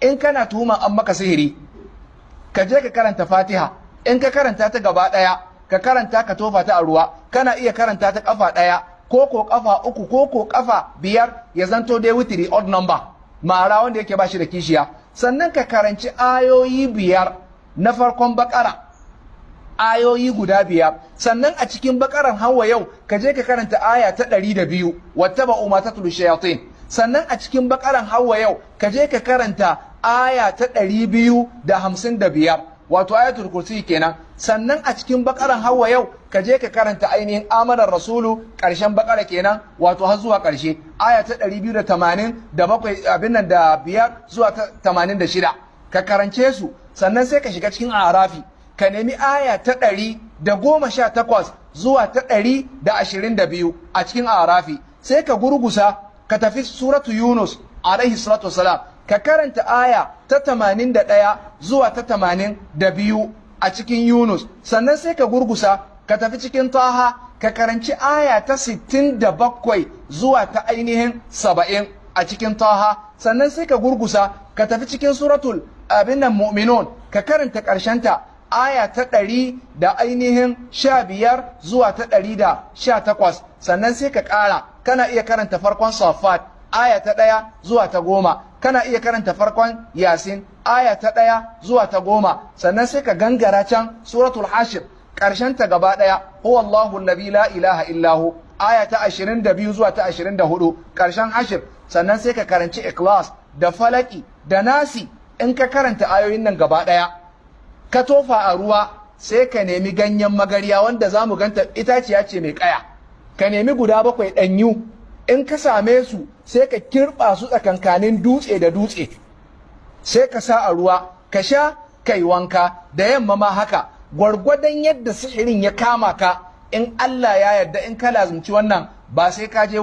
in kana tuhuma an maka sihiri ka je ka karanta Fatiha, in ka karanta ta gaba ɗaya ka karanta ka tofa ta a ruwa, kana iya karanta ta kafa ɗaya ko kafa uku ko kafa biyar, ya zanto dai witiri odd number, ma'ara wanda yake ba shi da kishiya. Sannan ka karanci ayoyi 5 na farkon bakara, ayoyi guda 5. Sannan a cikin bakaran hawa yau ka je ka karanta aya ta 102 wattaba'u ma tatlu shayatin. Sannan a cikin bakaran hawa yau ka je ka karanta aya ta 255 wato ayatul kursi kenan. Sannan a cikin bakaran hawa yau ka je ka karanta ainihin amanar rasulu karshen bakara kenan, wato har zuwa karshe aya ta 287 abin nan da 5 zuwa ta 86 ka karance su. Sannan sai ka shiga cikin arafi ka nemi aya ta 118 zuwa ta 122 a cikin arafi, sai ka gurgusa ka tafi suratu Yunus alaihi salatu wasalam ka karanta aya ta 81 zuwa ta 82 a cikin Yunus. Sannan sai ka gurgusa ka tafi cikin Taha ka karanci aya ta 67 zuwa ta ainihin 70 a cikin Taha. Sannan sai ka gurgusa ka tafi cikin suratul abin nan Mu'minun ka karanta ta aya ta 100 da ainihin 15 zuwa ta 118. Sannan sai ka ƙara, kana iya karanta farkon Saffat aya ta 1 zuwa ta 10, kana iya karanta farkon Yasin aya ta 1 zuwa ta 10. Sannan sai ka gangara can suratul Hashir ta gaba ɗaya huwallahu allazi la ilaha illahu aya ta 22 zuwa ta 24 ƙarshen Hashir. Sannan sai ka karanci Ikhlas da Falaki da Nasi. In ka karanta ayoyin nan gaba ɗaya ka tofa a ruwa, sai ka nemi ganyen magarya wanda za mu ganta itaciya ce mai ƙaya, ka nemi guda 7 ɗanyu. In ka same su sai ka kirɓa su tsakankanin dutse da dutse, sai ka sa a ruwa ka sha kai wanka. Da yamma ma haka, gwargwadon yadda sihirin ya kama ka, in Allah ya yarda in ka lazumci wannan ba sai ka je